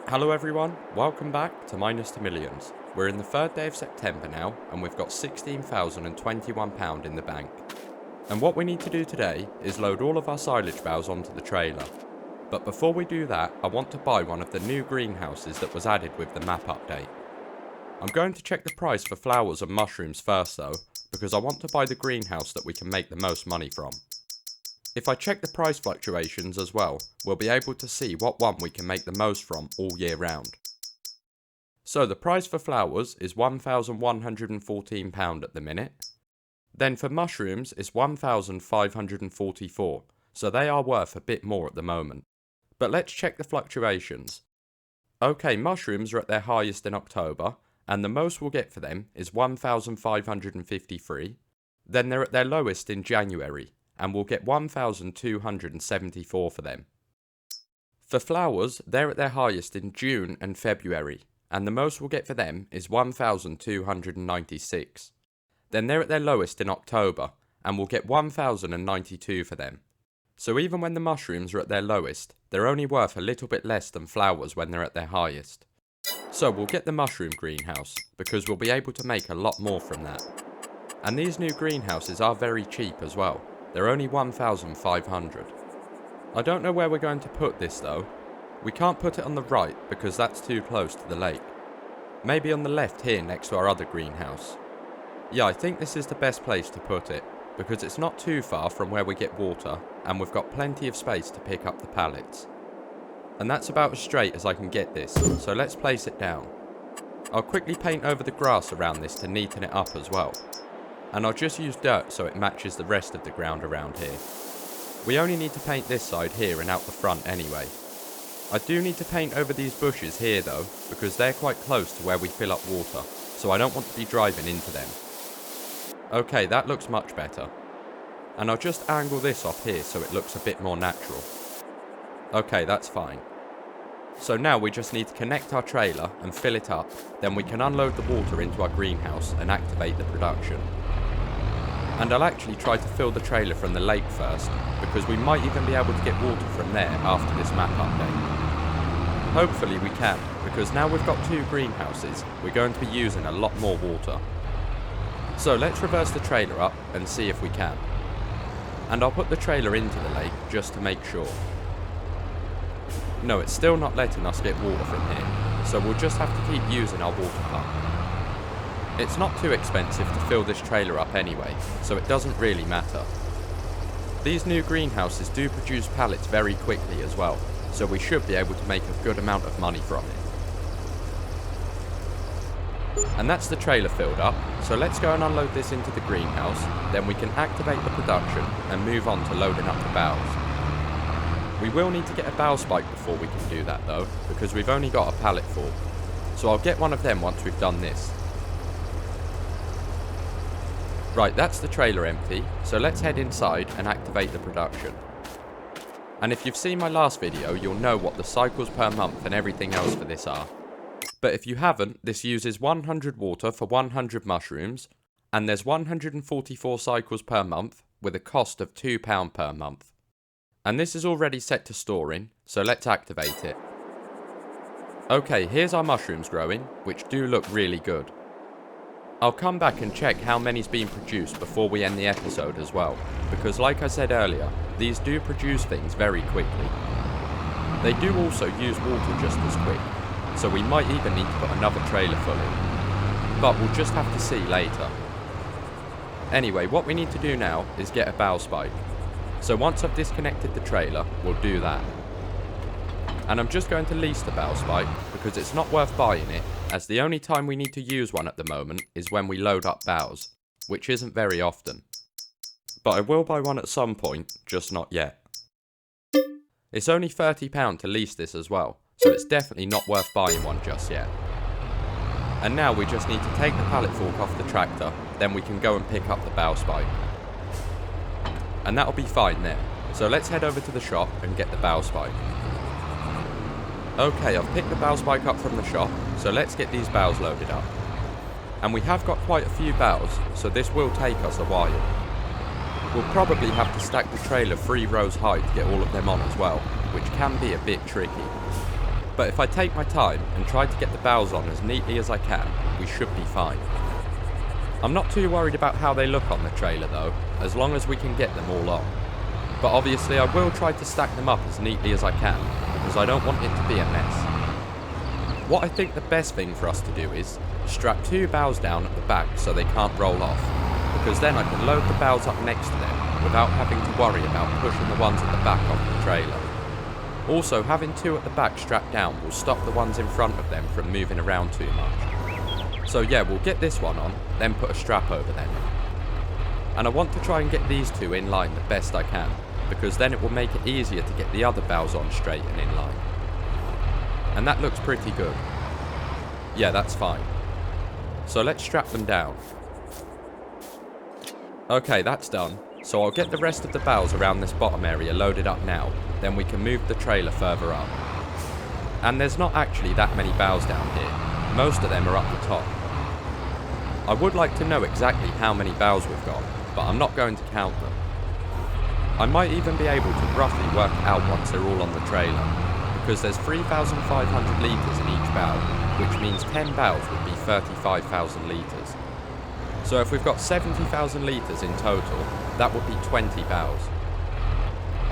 Hello everyone, welcome back to Minus to Millions. We're in the 3rd day of September now and we've got £16,021 in the bank. And what we need to do today is load all of our silage bales onto the trailer. But before we do that, I want to buy one of the new greenhouses that was added with the map update. I'm going to check the price for flowers and mushrooms first though, because I want to buy the greenhouse that we can make the most money from. If I check the price fluctuations as well, we'll be able to see what one we can make the most from all year round. So the price for flowers is £1,114 at the minute. Then for mushrooms is £1,544, so they are worth a bit more at the moment. But let's check the fluctuations. Okay, mushrooms are at their highest in October, and the most we'll get for them is £1,553. Then they're at their lowest in January, and we'll get £1,274 for them. For flowers, they're at their highest in June and February, and the most we'll get for them is £1,296. Then they're at their lowest in October, and we'll get £1,092 for them. So even when the mushrooms are at their lowest, they're only worth a little bit less than flowers when they're at their highest. So we'll get the mushroom greenhouse, because we'll be able to make a lot more from that. And these new greenhouses are very cheap as well. They're only £1,500. I don't know where we're going to put this though. We can't put it on the right because that's too close to the lake. Maybe on the left here next to our other greenhouse. Yeah, I think this is the best place to put it, because it's not too far from where we get water, and we've got plenty of space to pick up the pallets. And that's about as straight as I can get this, so let's place it down. I'll quickly paint over the grass around this to neaten it up as well. And I'll just use dirt so it matches the rest of the ground around here. We only need to paint this side here and out the front anyway. I do need to paint over these bushes here though, because they're quite close to where we fill up water, so I don't want to be driving into them. Okay, that looks much better. And I'll just angle this off here so it looks a bit more natural. Okay, that's fine. So now we just need to connect our trailer and fill it up, then we can unload the water into our greenhouse and activate the production. And I'll actually try to fill the trailer from the lake first, because we might even be able to get water from there after this map update. Hopefully we can, because now we've got 2 greenhouses, we're going to be using a lot more water. So let's reverse the trailer up and see if we can. And I'll put the trailer into the lake just to make sure. No, it's still not letting us get water from here, so we'll just have to keep using our water pump. It's not too expensive to fill this trailer up anyway, so it doesn't really matter. These new greenhouses do produce pallets very quickly as well, so we should be able to make a good amount of money from it. And that's the trailer filled up, so let's go and unload this into the greenhouse, then we can activate the production and move on to loading up the bales. We will need to get a bale spike before we can do that though, because we've only got a pallet full. So I'll get one of them once we've done this. Right, that's the trailer empty, so let's head inside and activate the production. And if you've seen my last video, you'll know what the cycles per month and everything else for this are. But if you haven't, this uses 100 water for 100 mushrooms, and there's 144 cycles per month with a cost of £2 per month. And this is already set to storing, so let's activate it. Okay, here's our mushrooms growing, which do look really good. I'll come back and check how many's been produced before we end the episode as well, because like I said earlier, these do produce things very quickly. They do also use water just as quick, so we might even need to put another trailer full in. But we'll just have to see later. Anyway, what we need to do now is get a bale spike. So once I've disconnected the trailer, we'll do that. And I'm just going to lease the bale spike, because it's not worth buying it, as the only time we need to use one at the moment is when we load up bales, which isn't very often. But I will buy one at some point, just not yet. It's only £30 to lease this as well, so it's definitely not worth buying one just yet. And now we just need to take the pallet fork off the tractor, then we can go and pick up the bale spike. And that'll be fine there, so let's head over to the shop and get the bale spike. Okay, I've picked the bale spike up from the shop, so let's get these bales loaded up. And we have got quite a few bales, so this will take us a while. We'll probably have to stack the trailer 3 rows high to get all of them on as well, which can be a bit tricky. But if I take my time and try to get the bales on as neatly as I can, we should be fine. I'm not too worried about how they look on the trailer though, as long as we can get them all on. But obviously I will try to stack them up as neatly as I can, because I don't want it to be a mess. What I think the best thing for us to do is strap 2 bales down at the back so they can't roll off, because then I can load the bales up next to them without having to worry about pushing the ones at the back off the trailer. Also, having 2 at the back strapped down will stop the ones in front of them from moving around too much. So yeah, we'll get this one on, then put a strap over them. And I want to try and get these 2 in line the best I can, because then it will make it easier to get the other bales on straight and in line. And that looks pretty good. Yeah, that's fine. So let's strap them down. Okay, that's done. So I'll get the rest of the bales around this bottom area loaded up now, then we can move the trailer further up. And there's not actually that many bales down here. Most of them are up the top. I would like to know exactly how many bales we've got, but I'm not going to count them. I might even be able to roughly work it out once they're all on the trailer, because there's 3,500 litres in each bale, which means 10 bales would be 35,000 litres. So if we've got 70,000 litres in total, that would be 20 bales.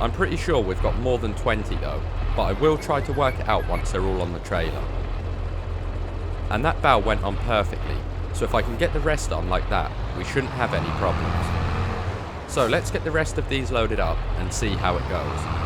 I'm pretty sure we've got more than 20 though, but I will try to work it out once they're all on the trailer. And that bale went on perfectly, so if I can get the rest on like that, we shouldn't have any problems. So let's get the rest of these loaded up and see how it goes.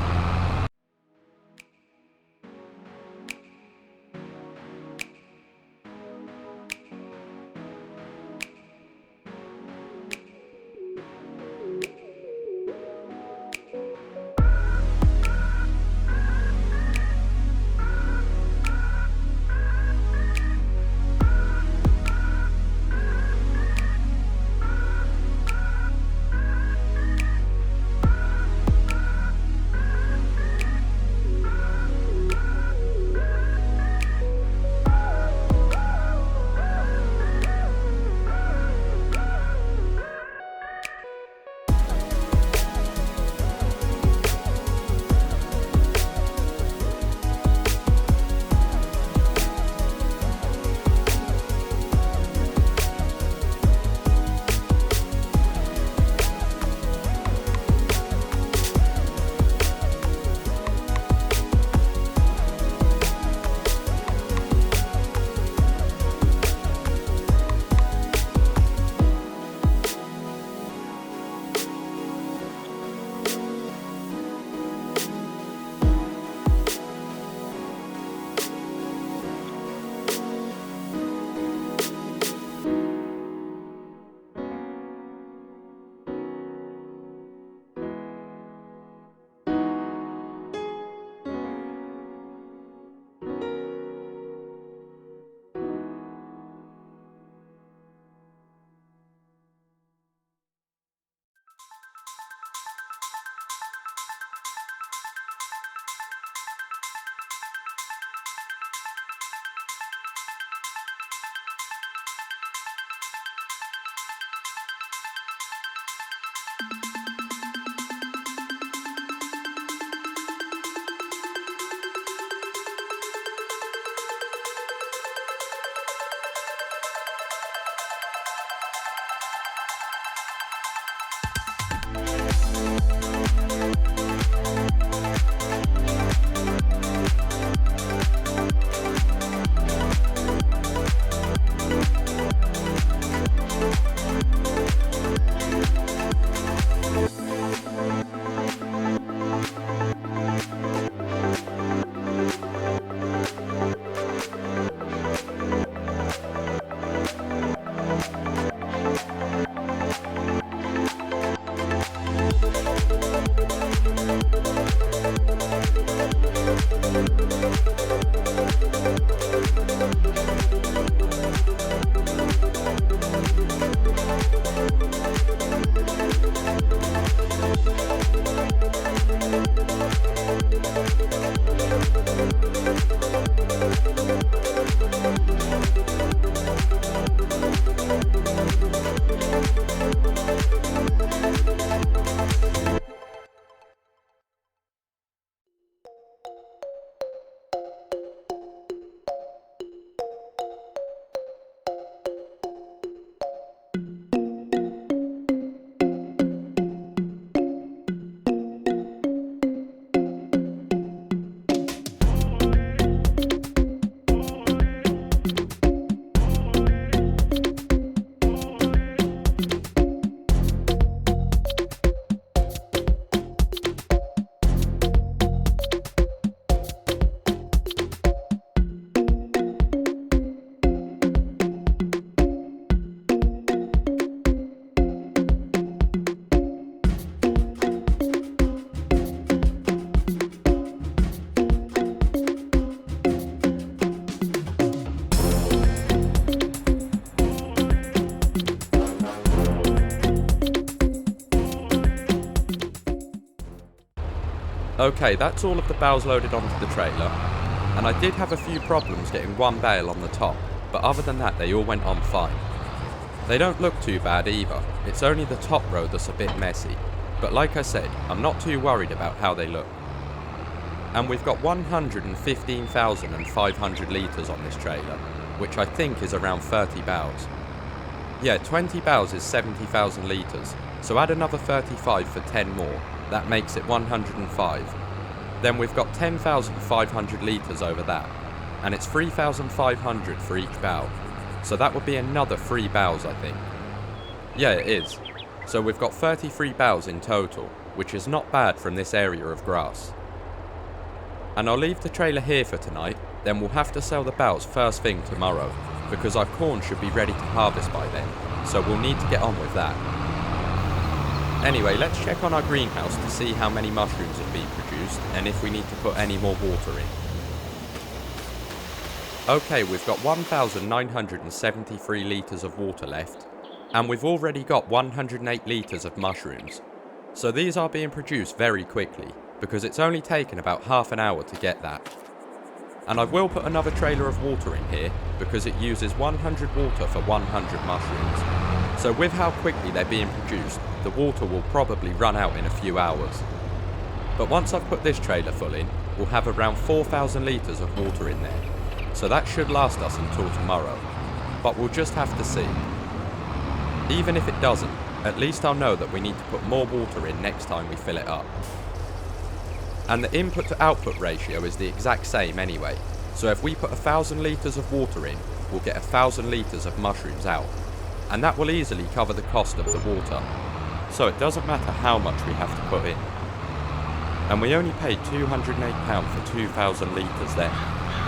Okay, that's all of the bales loaded onto the trailer, and I did have a few problems getting one bale on the top, but other than that they all went on fine. They don't look too bad either, it's only the top row that's a bit messy, but like I said, I'm not too worried about how they look. And we've got 115,500 litres on this trailer, which I think is around 30 bales. Yeah, 20 bales is 70,000 litres, so add another 35 for 10 more, that makes it 105. Then we've got 10,500 litres over that, and it's 3,500 for each bale, so that would be another 3 bales I think. Yeah, it is. So we've got 33 bales in total, which is not bad from this area of grass. And I'll leave the trailer here for tonight, then we'll have to sell the bales first thing tomorrow, because our corn should be ready to harvest by then, so we'll need to get on with that. Anyway, let's check on our greenhouse to see how many mushrooms have been produced, and if we need to put any more water in. Okay, we've got 1,973 litres of water left, and we've already got 108 litres of mushrooms. So these are being produced very quickly, because it's only taken about half an hour to get that. And I will put another trailer of water in here, because it uses 100 water for 100 mushrooms. So with how quickly they're being produced, the water will probably run out in a few hours. But once I've put this trailer full in, we'll have around 4,000 litres of water in there. So that should last us until tomorrow. But we'll just have to see. Even if it doesn't, at least I'll know that we need to put more water in next time we fill it up. And the input to output ratio is the exact same anyway, so if we put 1,000 litres of water in, we'll get 1,000 litres of mushrooms out, and that will easily cover the cost of the water, so it doesn't matter how much we have to put in. And we only paid £208 for 2,000 litres then,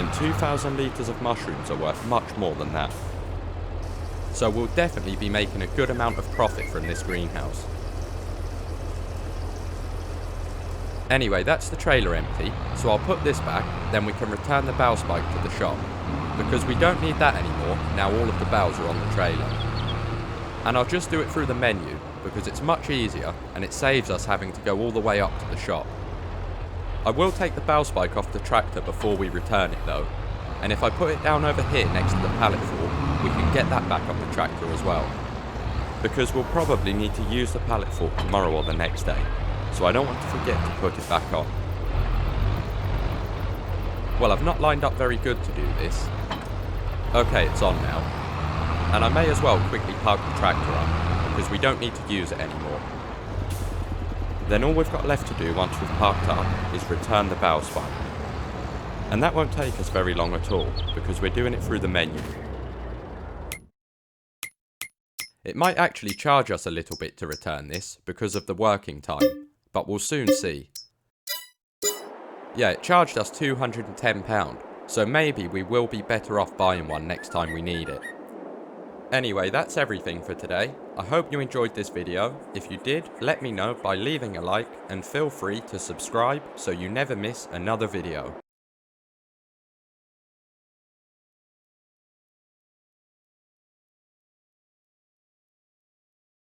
and 2,000 litres of mushrooms are worth much more than that. So we'll definitely be making a good amount of profit from this greenhouse. Anyway, that's the trailer empty, so I'll put this back, then we can return the bale spike to the shop, because we don't need that anymore now all of the bales are on the trailer. And I'll just do it through the menu, because it's much easier and it saves us having to go all the way up to the shop. I will take the bale spike off the tractor before we return it though, and if I put it down over here next to the pallet fork, we can get that back on the tractor as well. Because we'll probably need to use the pallet fork tomorrow or the next day, so I don't want to forget to put it back on. Well, I've not lined up very good to do this. Okay, it's on now. And I may as well quickly park the tractor up, because we don't need to use it anymore. Then all we've got left to do once we've parked up is return the bale spike. And that won't take us very long at all, because we're doing it through the menu. It might actually charge us a little bit to return this, because of the working time, but we'll soon see. Yeah, it charged us £210, so maybe we will be better off buying one next time we need it. Anyway, that's everything for today. I hope you enjoyed this video. If you did, let me know by leaving a like, and feel free to subscribe so you never miss another video.